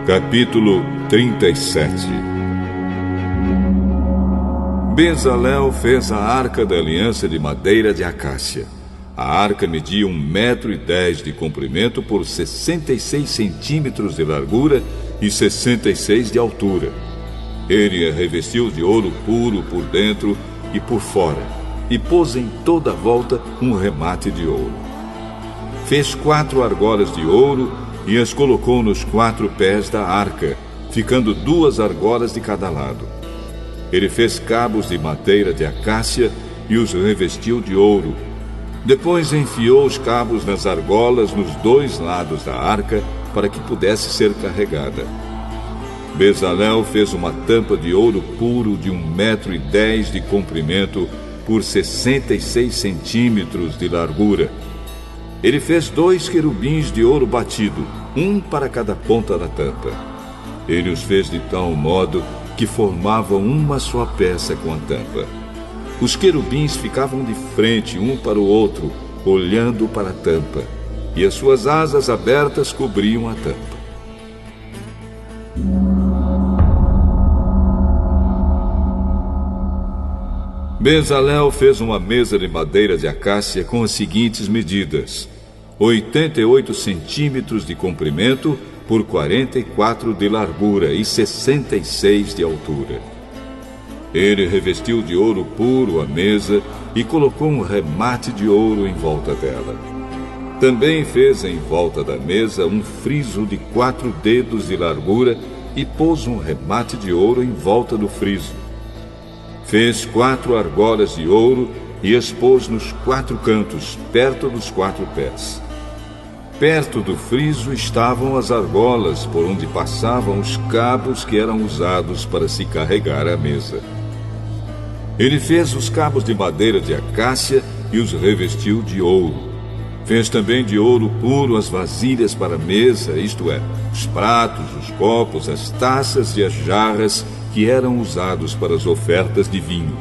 Capítulo 37. Bezalel fez a arca da aliança de madeira de acácia. A arca media 1,10 m de comprimento por 66 centímetros de largura e 66 de altura. Ele a revestiu de ouro puro por dentro e por fora, e pôs em toda a volta um remate de ouro. Fez 4 argolas de ouro e as colocou nos 4 pés da arca, ficando 2 argolas de cada lado. Ele fez cabos de madeira de acácia e os revestiu de ouro. Depois enfiou os cabos nas argolas nos 2 lados da arca para que pudesse ser carregada. Bezalel fez uma tampa de ouro puro de 1,10 m de comprimento por 66 centímetros de largura. Ele fez 2 querubins de ouro batido, um para cada ponta da tampa. Ele os fez de tal modo que formavam uma só peça com a tampa. Os querubins ficavam de frente um para o outro, olhando para a tampa, e as suas asas abertas cobriam a tampa. Bezalel fez uma mesa de madeira de acácia com as seguintes medidas: 88 centímetros de comprimento por 44 de largura e 66 de altura. Ele revestiu de ouro puro a mesa e colocou um remate de ouro em volta dela. Também fez em volta da mesa um friso de 4 dedos de largura e pôs um remate de ouro em volta do friso. Fez 4 argolas de ouro e as pôs nos 4 cantos, perto dos 4 pés. Perto do friso estavam as argolas, por onde passavam os cabos que eram usados para se carregar a mesa. Ele fez os cabos de madeira de acácia e os revestiu de ouro. Fez também de ouro puro as vasilhas para a mesa, isto é, os pratos, os copos, as taças e as jarras que eram usados para as ofertas de vinho.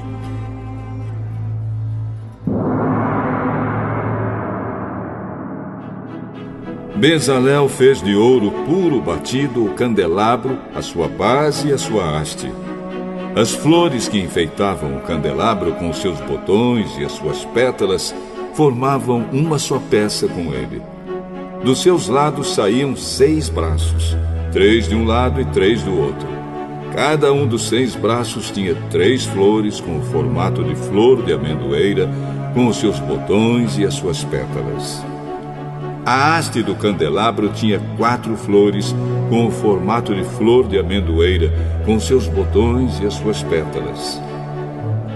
Bezalel fez de ouro puro batido o candelabro, a sua base e a sua haste. As flores que enfeitavam o candelabro com os seus botões e as suas pétalas formavam uma só peça com ele. Dos seus lados saíam 6 braços, 3 de um lado e 3 do outro. Cada um dos 6 braços tinha 3 flores com o formato de flor de amendoeira, com os seus botões e as suas pétalas. A haste do candelabro tinha 4 flores com o formato de flor de amendoeira, com seus botões e as suas pétalas.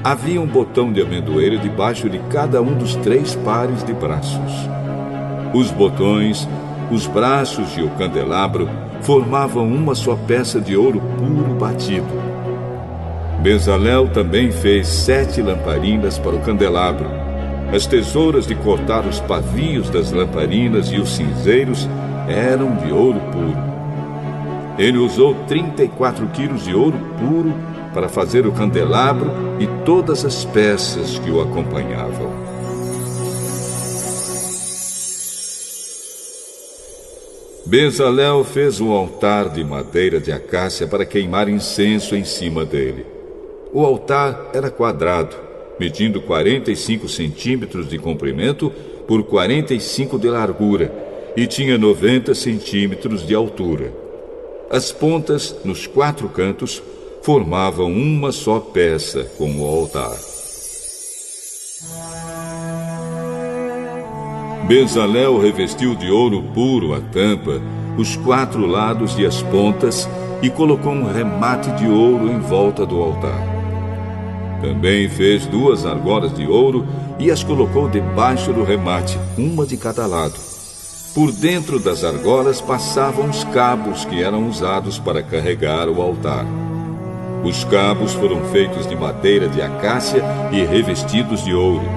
Havia um botão de amendoeira debaixo de cada um dos 3 pares de braços. Os botões, os braços e o candelabro formavam uma só peça de ouro puro batido. Bezalel também fez 7 lamparinas para o candelabro. As tesouras de cortar os pavios das lamparinas e os cinzeiros eram de ouro puro. Ele usou 34 quilos de ouro puro para fazer o candelabro e todas as peças que o acompanhavam. Bezalel fez um altar de madeira de acácia para queimar incenso em cima dele. O altar era quadrado, medindo 45 centímetros de comprimento por 45 de largura, e tinha 90 centímetros de altura. As pontas, nos 4 cantos, formavam uma só peça com o altar. Bezalel revestiu de ouro puro a tampa, os 4 lados e as pontas, e colocou um remate de ouro em volta do altar. Também fez 2 argolas de ouro e as colocou debaixo do remate, uma de cada lado. Por dentro das argolas passavam os cabos que eram usados para carregar o altar. Os cabos foram feitos de madeira de acácia e revestidos de ouro.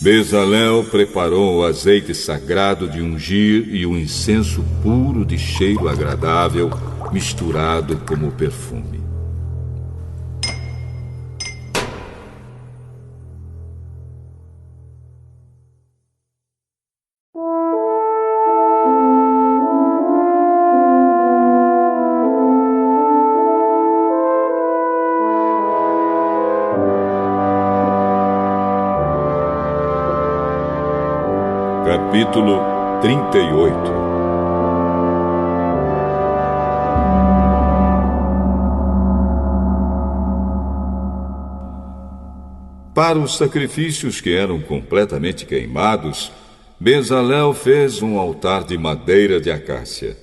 Bezalel preparou o azeite sagrado de ungir e o incenso puro de cheiro agradável, misturado como perfume. Capítulo 38. Para os sacrifícios que eram completamente queimados, Bezalel fez um altar de madeira de acácia.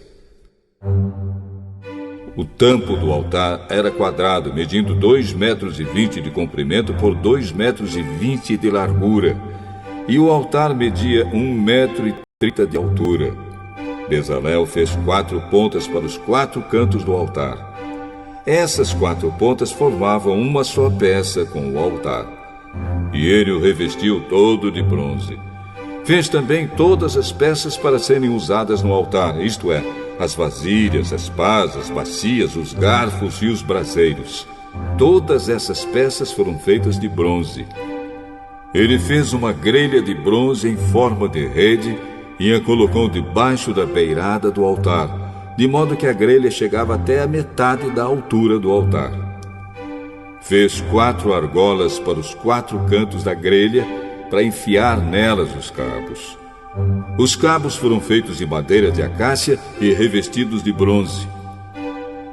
O tampo do altar era quadrado, medindo 2,20 metros de comprimento por 2,20 metros de largura, e o altar media 1,30 metro de altura. Bezalel fez 4 pontas para os 4 cantos do altar. Essas 4 pontas formavam uma só peça com o altar. E ele o revestiu todo de bronze. Fez também todas as peças para serem usadas no altar, isto é, as vasilhas, as pás, as bacias, os garfos e os braseiros. Todas essas peças foram feitas de bronze. Ele fez uma grelha de bronze em forma de rede e a colocou debaixo da beirada do altar, de modo que a grelha chegava até a metade da altura do altar. Fez 4 argolas para os 4 cantos da grelha, para enfiar nelas os cabos. Os cabos foram feitos de madeira de acácia e revestidos de bronze.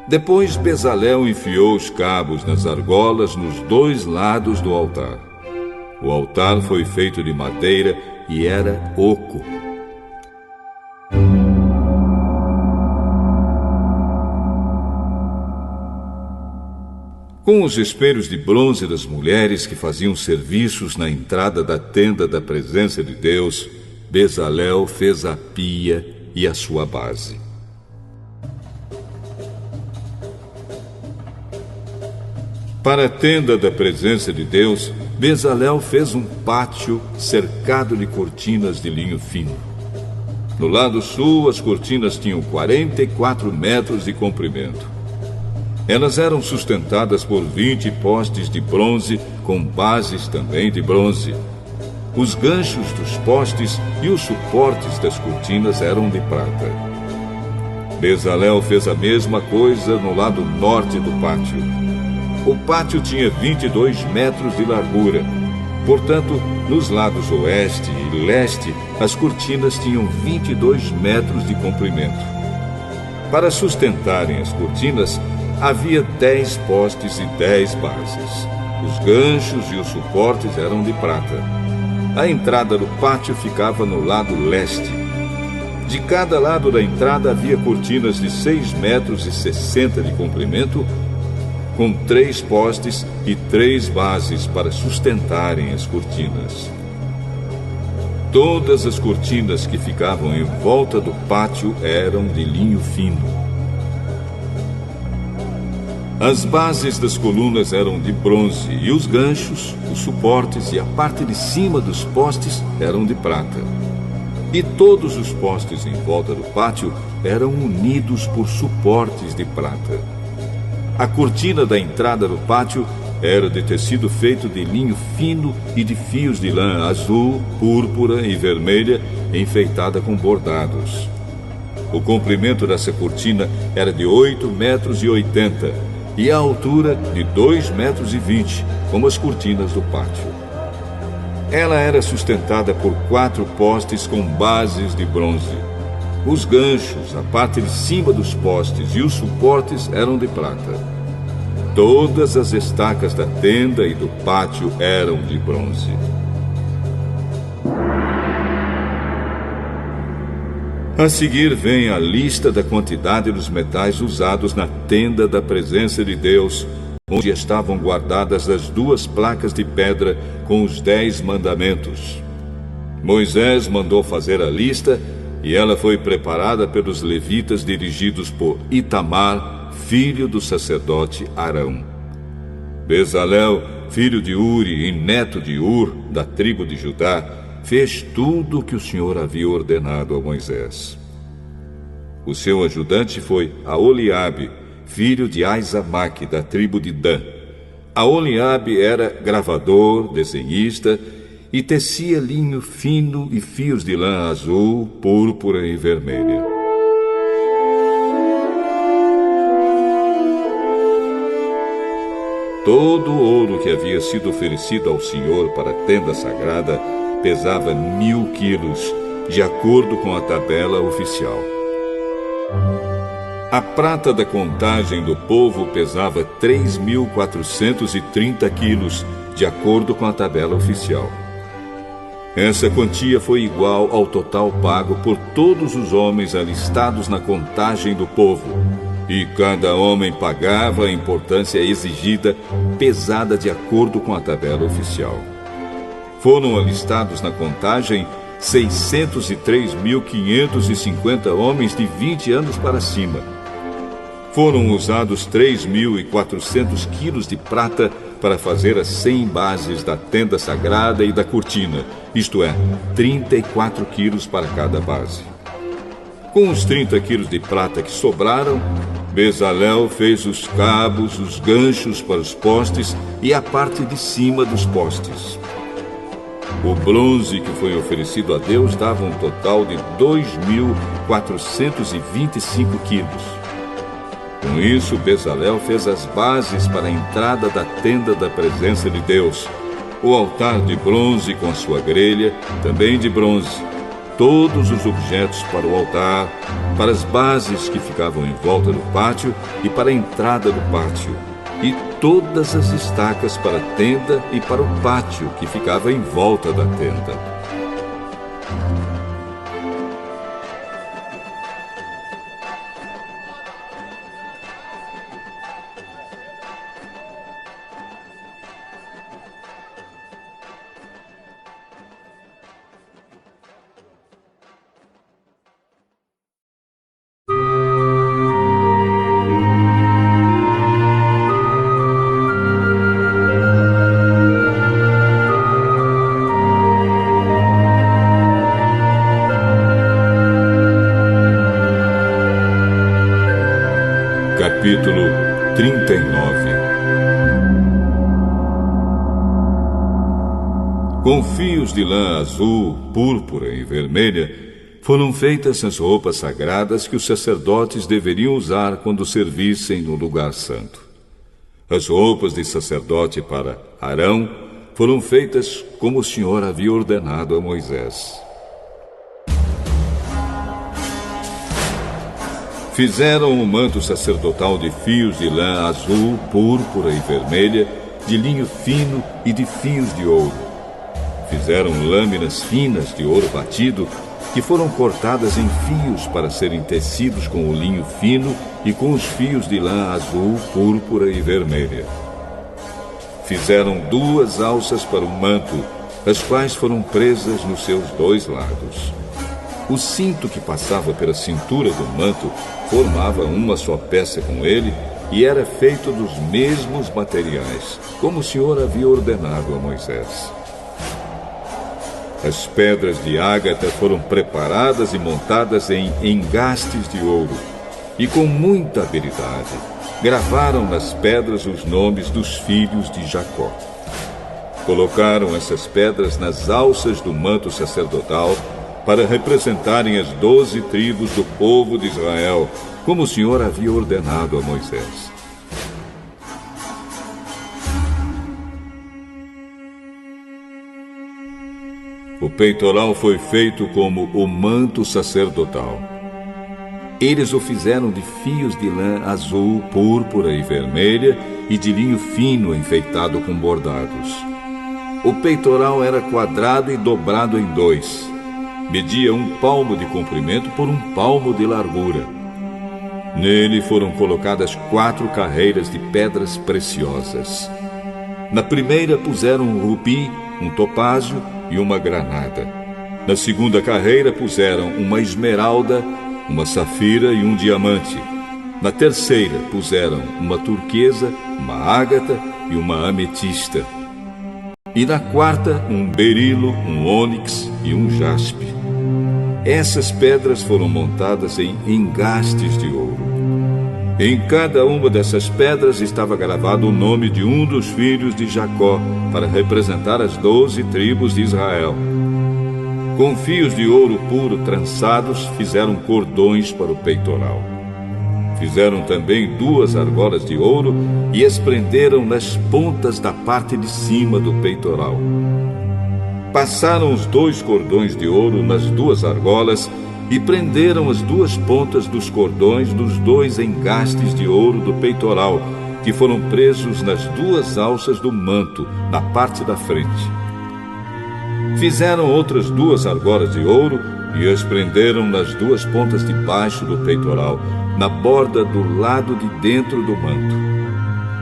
Depois Bezalel enfiou os cabos nas argolas nos 2 lados do altar. O altar foi feito de madeira e era oco. Com os espelhos de bronze das mulheres que faziam serviços na entrada da tenda da presença de Deus, Bezalel fez a pia e a sua base. Para a tenda da presença de Deus, Bezalel fez um pátio cercado de cortinas de linho fino. No lado sul, as cortinas tinham 44 metros de comprimento. Elas eram sustentadas por 20 postes de bronze, com bases também de bronze. Os ganchos dos postes e os suportes das cortinas eram de prata. Bezalel fez a mesma coisa no lado norte do pátio. O pátio tinha 22 metros de largura. Portanto, nos lados oeste e leste, as cortinas tinham 22 metros de comprimento. Para sustentarem as cortinas, havia 10 postes e 10 bases. Os ganchos e os suportes eram de prata. A entrada do pátio ficava no lado leste. De cada lado da entrada havia cortinas de 6,60 metros de comprimento, com 3 postes e 3 bases para sustentarem as cortinas. Todas as cortinas que ficavam em volta do pátio eram de linho fino. As bases das colunas eram de bronze e os ganchos, os suportes e a parte de cima dos postes eram de prata. E todos os postes em volta do pátio eram unidos por suportes de prata. A cortina da entrada do pátio era de tecido feito de linho fino e de fios de lã azul, púrpura e vermelha, enfeitada com bordados. O comprimento dessa cortina era de 8,80 metros e a altura de 2,20 metros, como as cortinas do pátio. Ela era sustentada por 4 postes com bases de bronze. Os ganchos, a parte de cima dos postes e os suportes eram de prata. Todas as estacas da tenda e do pátio eram de bronze. A seguir vem a lista da quantidade dos metais usados na tenda da presença de Deus, onde estavam guardadas as 2 placas de pedra com os 10 mandamentos. Moisés mandou fazer a lista e ela foi preparada pelos levitas dirigidos por Itamar, filho do sacerdote Arão. Bezalel, filho de Uri e neto de Ur, da tribo de Judá, fez tudo o que o Senhor havia ordenado a Moisés. O seu ajudante foi Aholiabe, filho de Aizamaque, da tribo de Dan. Aholiabe era gravador, desenhista, e tecia linho fino e fios de lã azul, púrpura e vermelha. Todo o ouro que havia sido oferecido ao Senhor para a tenda sagrada pesava 1.000 quilos, de acordo com a tabela oficial. A prata da contagem do povo pesava 3.430 quilos, de acordo com a tabela oficial. Essa quantia foi igual ao total pago por todos os homens alistados na contagem do povo, e cada homem pagava a importância exigida, pesada de acordo com a tabela oficial. Foram alistados na contagem 603.550 homens de 20 anos para cima. Foram usados 3.400 quilos de prata para fazer as 100 bases da tenda sagrada e da cortina, isto é, 34 quilos para cada base. Com os 30 quilos de prata que sobraram, Bezalel fez os cabos, os ganchos para os postes e a parte de cima dos postes. O bronze que foi oferecido a Deus dava um total de 2.425 quilos. Com isso, Bezalel fez as bases para a entrada da tenda da presença de Deus, o altar de bronze com a sua grelha, também de bronze, todos os objetos para o altar, para as bases que ficavam em volta do pátio e para a entrada do pátio, e todas as estacas para a tenda e para o pátio que ficava em volta da tenda. Capítulo 39. Com fios de lã azul, púrpura e vermelha, foram feitas as roupas sagradas que os sacerdotes deveriam usar quando servissem no lugar santo. As roupas de sacerdote para Arão foram feitas como o Senhor havia ordenado a Moisés. Fizeram um manto sacerdotal de fios de lã azul, púrpura e vermelha, de linho fino e de fios de ouro. Fizeram lâminas finas de ouro batido, que foram cortadas em fios para serem tecidos com o linho fino e com os fios de lã azul, púrpura e vermelha. Fizeram 2 alças para o manto, as quais foram presas nos seus 2 lados. O cinto que passava pela cintura do manto formava uma só peça com ele e era feito dos mesmos materiais, como o Senhor havia ordenado a Moisés. As pedras de ágata foram preparadas e montadas em engastes de ouro, e com muita habilidade gravaram nas pedras os nomes dos filhos de Jacó. Colocaram essas pedras nas alças do manto sacerdotal para representarem as 12 tribos do povo de Israel, como o Senhor havia ordenado a Moisés. O peitoral foi feito como o manto sacerdotal. Eles o fizeram de fios de lã azul, púrpura e vermelha e de linho fino enfeitado com bordados. O peitoral era quadrado e dobrado em 2. Media 1 palmo de comprimento por 1 palmo de largura. Nele foram colocadas 4 carreiras de pedras preciosas. Na primeira puseram um rubi, um topázio e uma granada. Na segunda carreira puseram uma esmeralda, uma safira e um diamante. Na terceira puseram uma turquesa, uma ágata e uma ametista. E na quarta, um berilo, um ônix e um jaspe. Essas pedras foram montadas em engastes de ouro. Em cada uma dessas pedras estava gravado o nome de um dos filhos de Jacó, para representar as 12 tribos de Israel. Com fios de ouro puro trançados, fizeram cordões para o peitoral. Fizeram também 2 argolas de ouro e as prenderam nas pontas da parte de cima do peitoral. Passaram os 2 cordões de ouro nas 2 argolas e prenderam as 2 pontas dos cordões dos 2 engastes de ouro do peitoral, que foram presos nas 2 alças do manto, na parte da frente. Fizeram outras 2 argolas de ouro e as prenderam nas 2 pontas de baixo do peitoral, na borda do lado de dentro do manto.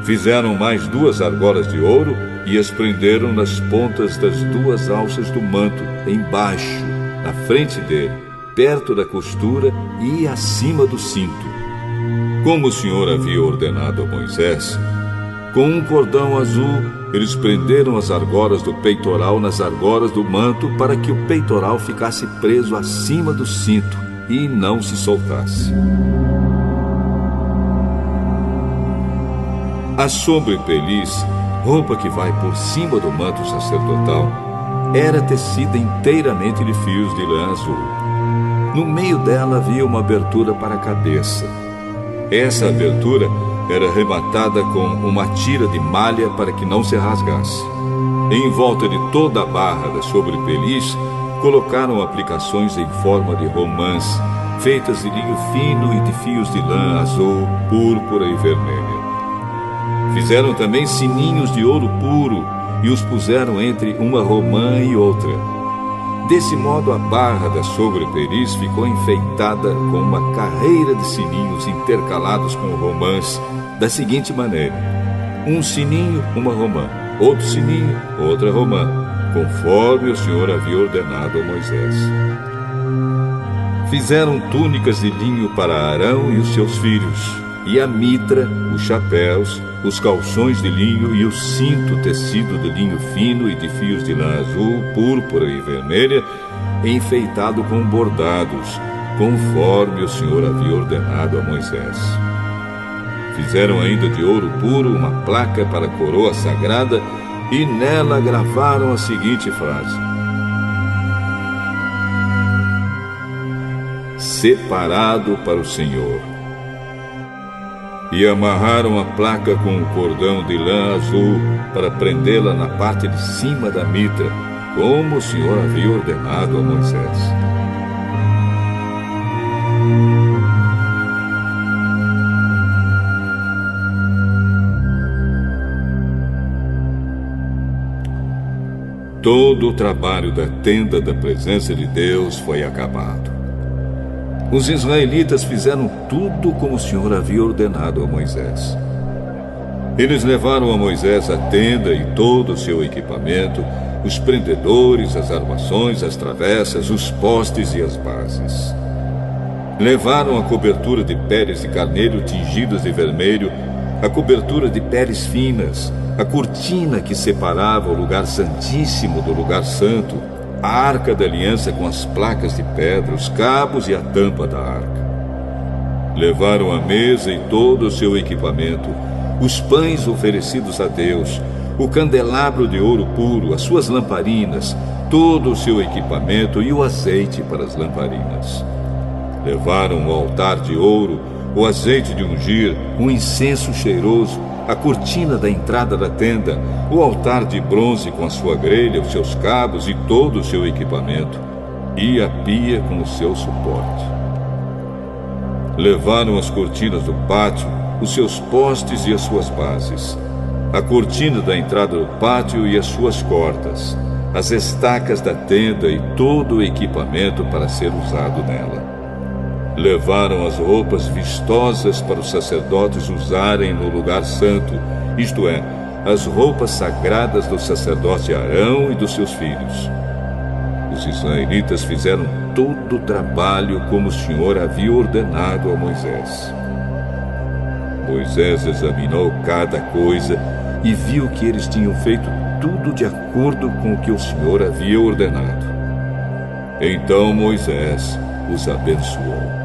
Fizeram mais 2 argolas de ouro e as prenderam nas pontas das 2 alças do manto, embaixo, na frente dele, perto da costura e acima do cinto, como o Senhor havia ordenado a Moisés. Com um cordão azul, eles prenderam as argolas do peitoral nas argolas do manto para que o peitoral ficasse preso acima do cinto e não se soltasse. A sobrepeliz, roupa que vai por cima do manto sacerdotal, era tecida inteiramente de fios de lã azul. No meio dela havia uma abertura para a cabeça. Essa abertura era rematada com uma tira de malha para que não se rasgasse. Em volta de toda a barra da sobrepeliz, colocaram aplicações em forma de romãs, feitas de linho fino e de fios de lã azul, púrpura e vermelha. Fizeram também sininhos de ouro puro e os puseram entre uma romã e outra. Desse modo, a barra da sobrepeliz ficou enfeitada com uma carreira de sininhos intercalados com romãs, da seguinte maneira: um sininho, uma romã, outro sininho, outra romã, conforme o Senhor havia ordenado a Moisés. Fizeram túnicas de linho para Arão e os seus filhos, e a mitra, os chapéus, os calções de linho e o cinto tecido de linho fino e de fios de lã azul, púrpura e vermelha, enfeitado com bordados, conforme o Senhor havia ordenado a Moisés. Fizeram ainda de ouro puro uma placa para a coroa sagrada e nela gravaram a seguinte frase: Separado para o Senhor. E amarraram a placa com um cordão de lã azul para prendê-la na parte de cima da mitra, como o Senhor havia ordenado a Moisés. Todo o trabalho da tenda da presença de Deus foi acabado. Os israelitas fizeram tudo como o Senhor havia ordenado a Moisés. Eles levaram a Moisés a tenda e todo o seu equipamento, os prendedores, as armações, as travessas, os postes e as bases. Levaram a cobertura de peles de carneiro tingidas de vermelho, a cobertura de peles finas, a cortina que separava o lugar santíssimo do lugar santo, a arca da aliança com as placas de pedra, os cabos e a tampa da arca. Levaram a mesa e todo o seu equipamento, os pães oferecidos a Deus, o candelabro de ouro puro, as suas lamparinas, todo o seu equipamento e o azeite para as lamparinas. Levaram o altar de ouro, o azeite de ungir, um incenso cheiroso, a cortina da entrada da tenda, o altar de bronze com a sua grelha, os seus cabos e todo o seu equipamento, e a pia com o seu suporte. Levaram as cortinas do pátio, os seus postes e as suas bases, a cortina da entrada do pátio e as suas cordas, as estacas da tenda e todo o equipamento para ser usado nela. Levaram as roupas vistosas para os sacerdotes usarem no lugar santo, isto é, as roupas sagradas do sacerdote Arão e dos seus filhos. Os israelitas fizeram todo o trabalho como o Senhor havia ordenado a Moisés. Moisés examinou cada coisa e viu que eles tinham feito tudo de acordo com o que o Senhor havia ordenado. Então Moisés os abençoou.